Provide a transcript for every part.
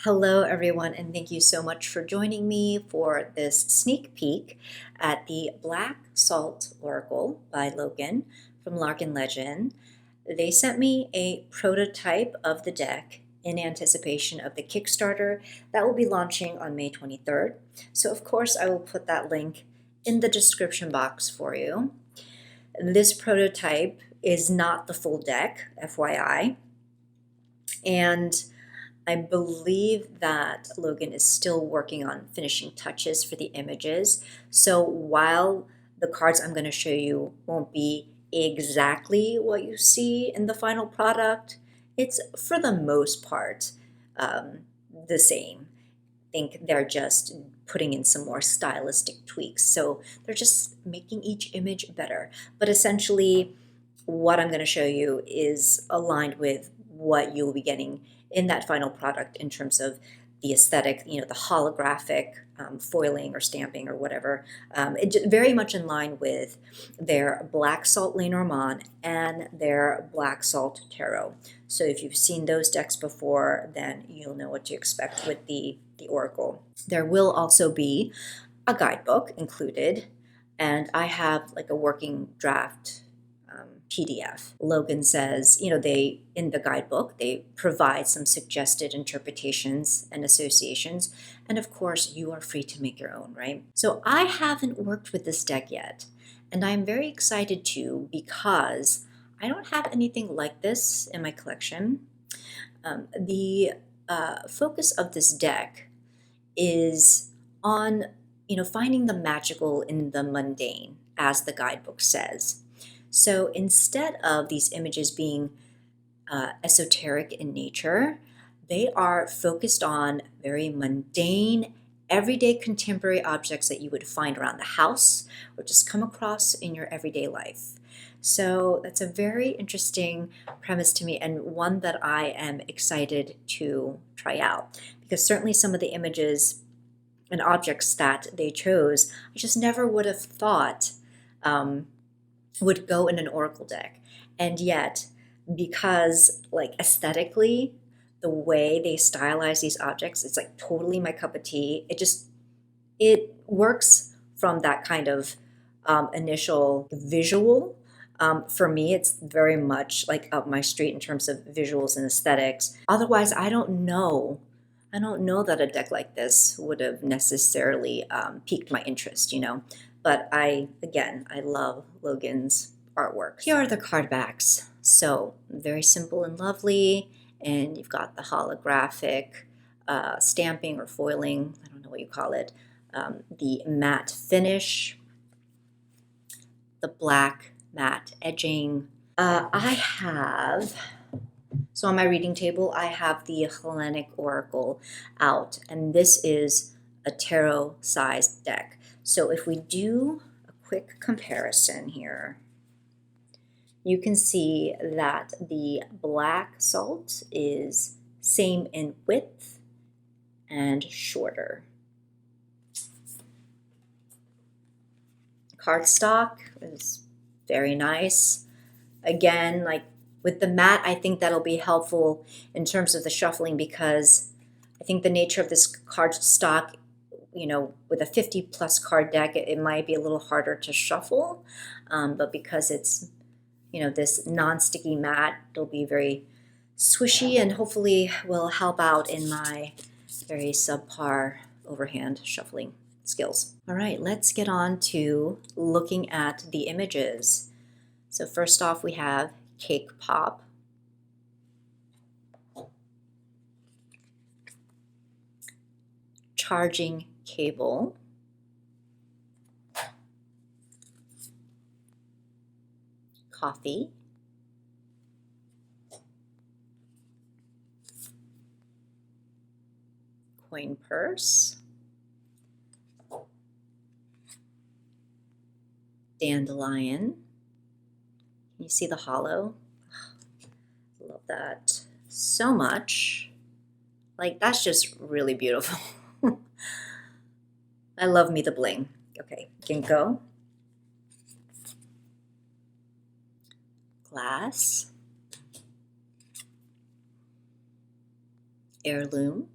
Hello, everyone, and thank you so much for joining me for this sneak peek at the Black Salt Oracle by Logan from Larkin Legend. They sent me a prototype of the deck in anticipation of the Kickstarter that will be launching on May 23rd. So, of course, I will put that link in the description box for you. This prototype is not the full deck, FYI, and I believe that Logan is still working on finishing touches for the images. So while the cards I'm going to show you won't be exactly what you see in the final product, it's for the most part the same. I think they're just putting in some more stylistic tweaks. So they're just making each image better. But essentially, what I'm going to show you is aligned with what you'll be getting in that final product in terms of the aesthetic, the holographic foiling or stamping or whatever. Very much in line with their Black Salt Lenormand and their Black Salt Tarot. So if you've seen those decks before, then you'll know what to expect with the Oracle. There will also be a guidebook included, and I have like a working draft PDF. Logan says, they, in the guidebook, they provide some suggested interpretations and associations. And of course, you are free to make your own, right? So I haven't worked with this deck yet. And I'm very excited to because I don't have anything like this in my collection. The focus of this deck is on, finding the magical in the mundane, as the guidebook says. So instead of these images being esoteric in nature, they are focused on very mundane, everyday contemporary objects that you would find around the house or just come across in your everyday life. So that's a very interesting premise to me, and one that I am excited to try out, because certainly some of the images and objects that they chose, I just never would have thought would go in an Oracle deck. And yet, because like aesthetically, the way they stylize these objects, it's like totally my cup of tea. It works from that kind of initial visual. For me, it's very much like up my street in terms of visuals and aesthetics. Otherwise, I don't know that a deck like this would have necessarily piqued my interest, But I love Logan's artwork. Here are the card backs. So very simple and lovely. And you've got the holographic stamping or foiling, I don't know what you call it, the matte finish, the black matte edging. So on my reading table, I have the Hellenic Oracle out, and this is a tarot-sized deck. So if we do a quick comparison here, you can see that the Black Salt is same in width and shorter. Cardstock is very nice. Again, like with the matte, I think that'll be helpful in terms of the shuffling, because I think the nature of this cardstock, with a 50 plus card deck, it might be a little harder to shuffle. But because it's, this non-sticky matte, it'll be very swishy and hopefully will help out in my very subpar overhand shuffling skills. All right, let's get on to looking at the images. So first off, we have Cake Pop, Charging Cable, Coffee, Coin Purse, Dandelion. Can you see the hollow? I love that so much. Like, that's just really beautiful. I love me the bling. Okay, Ginkgo, Glass, Heirloom,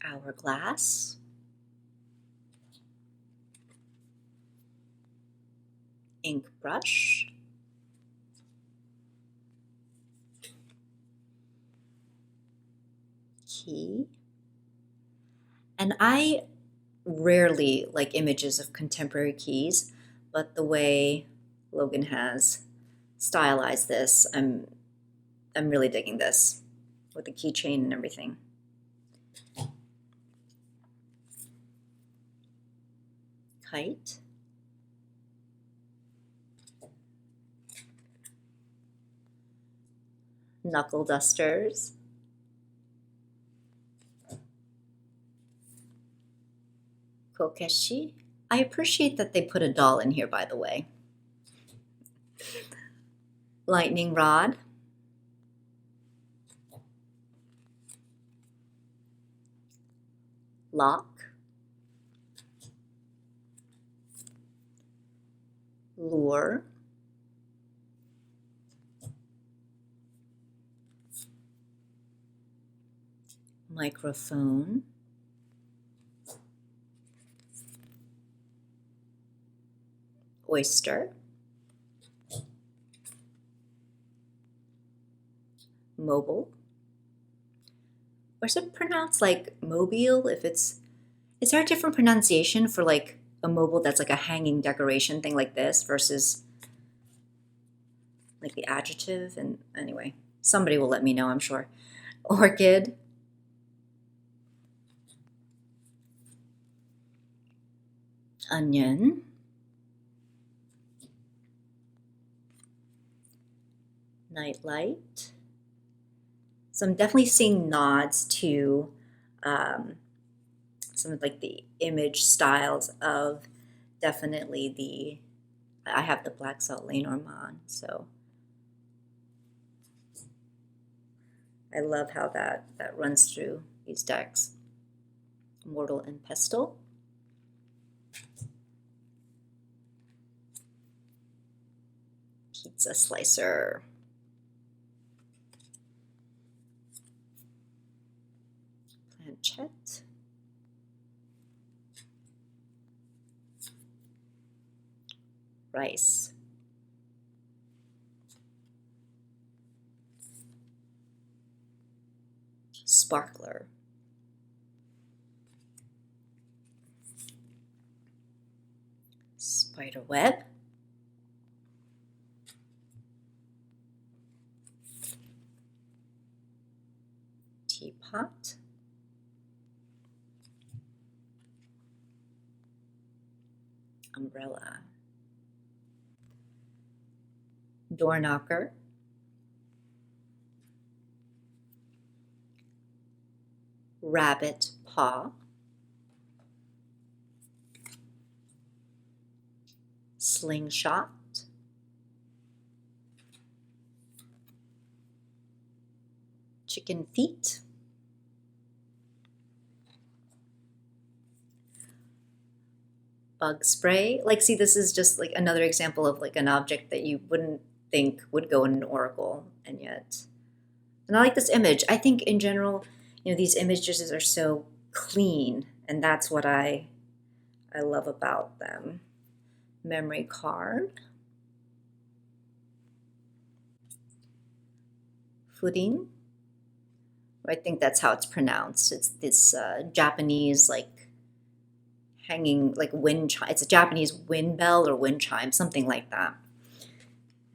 Hourglass. Ink brush. Key. And I rarely like images of contemporary keys, but the way Logan has stylized this, I'm really digging this with the keychain and everything. Kite. Knuckle dusters. Kokeshi. I appreciate that they put a doll in here, by the way. Lightning rod. Lock. Lure. Microphone. Oyster. Mobile. Or is it pronounced like mobile? Is there a different pronunciation for like a mobile that's like a hanging decoration thing like this versus like the adjective? And anyway, somebody will let me know, I'm sure. Orchid. Onion. Nightlight. So I'm definitely seeing nods to some of like the image styles of definitely I have the Black Salt Lenormand, so I love how that runs through these decks. Mortal and Pestle. Pizza slicer. Planchette. Rice. Sparkler. Spider web. Teapot. Umbrella. Door knocker. Rabbit paw. Slingshot. Chicken feet. Bug spray. Like, see, this is just like another example of like an object that you wouldn't think would go in an oracle, and yet. And I like this image. I think in general, these images are so clean, and that's what I love about them. Memory card. Footing. I think that's how it's pronounced. It's this Japanese like hanging like wind chime. It's a Japanese wind bell or wind chime, something like that.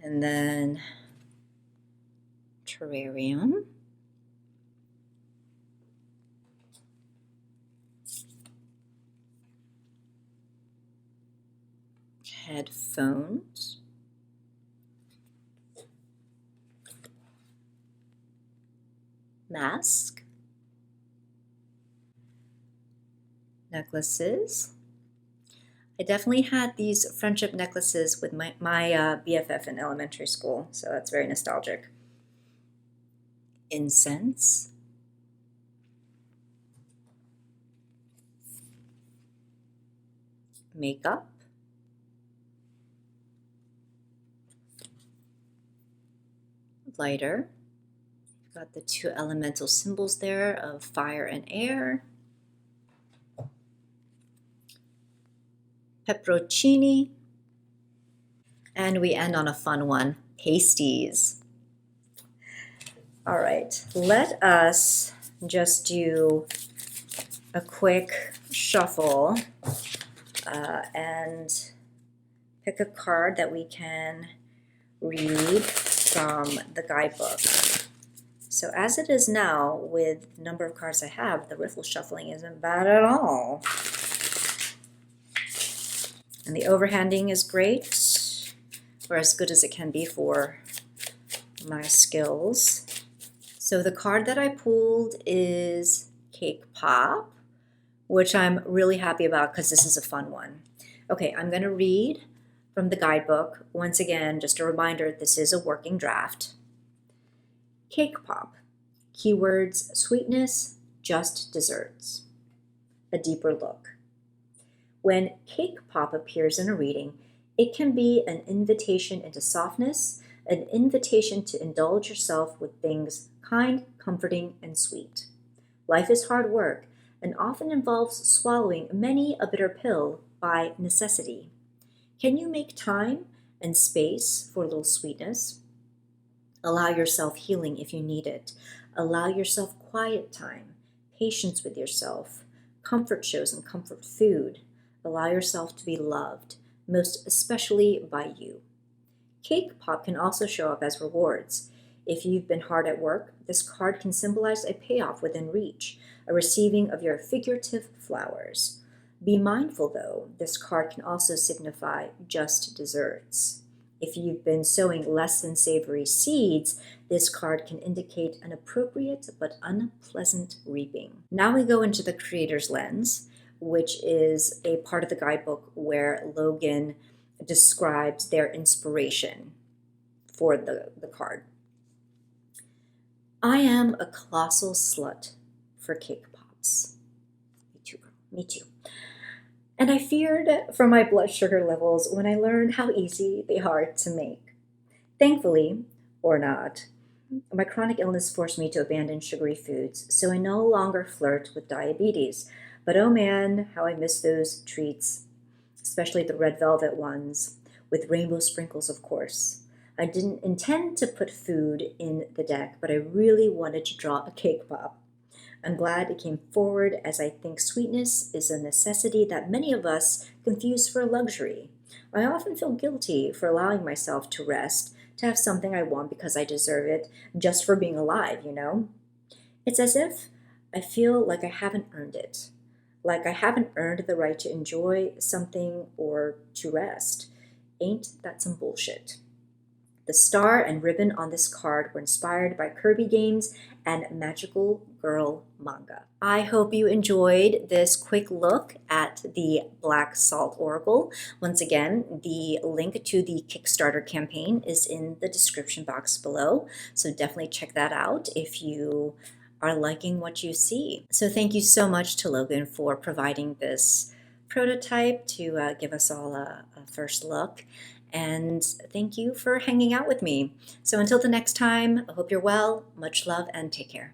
And then terrarium. Headphones. Mask. Necklaces. I definitely had these friendship necklaces with my BFF in elementary school, so that's very nostalgic. Incense. Makeup. Lighter. Got the two elemental symbols there of fire and air. Pepperoncini. And we end on a fun one, pasties. All right, let us just do a quick shuffle and pick a card that we can read from the guidebook. So as it is now, with the number of cards I have, the riffle shuffling isn't bad at all. And the overhanding is great, or as good as it can be for my skills. So the card that I pulled is Cake Pop, which I'm really happy about because this is a fun one. Okay, I'm going to read from the guidebook. Once again, just a reminder, this is a working draft. Cake Pop. Keywords: sweetness, just desserts. A deeper look. When Cake Pop appears in a reading, it can be an invitation into softness, an invitation to indulge yourself with things kind, comforting, and sweet. Life is hard work and often involves swallowing many a bitter pill by necessity. Can you make time and space for a little sweetness? Allow yourself healing if you need it. Allow yourself quiet time, patience with yourself, comfort shows and comfort food. Allow yourself to be loved, most especially by you. Cake Pop can also show up as rewards. If you've been hard at work, this card can symbolize a payoff within reach, a receiving of your figurative flowers. Be mindful, though, this card can also signify just desserts. If you've been sowing less than savory seeds, this card can indicate an appropriate but unpleasant reaping. Now we go into the creator's lens, which is a part of the guidebook where Logan describes their inspiration for the card. I am a colossal slut for cake pops. Me too, girl. Me too. And I feared for my blood sugar levels when I learned how easy they are to make. Thankfully, or not, my chronic illness forced me to abandon sugary foods, so I no longer flirt with diabetes. But oh man, how I miss those treats, especially the red velvet ones, with rainbow sprinkles, of course. I didn't intend to put food in the deck, but I really wanted to draw a cake pop. I'm glad it came forward, as I think sweetness is a necessity that many of us confuse for a luxury. I often feel guilty for allowing myself to rest, to have something I want because I deserve it, just for being alive, you know? It's as if I feel like I haven't earned it, like I haven't earned the right to enjoy something or to rest. Ain't that some bullshit? The star and ribbon on this card were inspired by Kirby games and magical girl manga. I hope you enjoyed this quick look at the Black Salt Oracle. Once again, the link to the Kickstarter campaign is in the description box below, so definitely check that out if you are liking what you see. So thank you so much to Logan for providing this prototype to give us all a first look. And thank you for hanging out with me. So until the next time, I hope you're well, much love, and take care.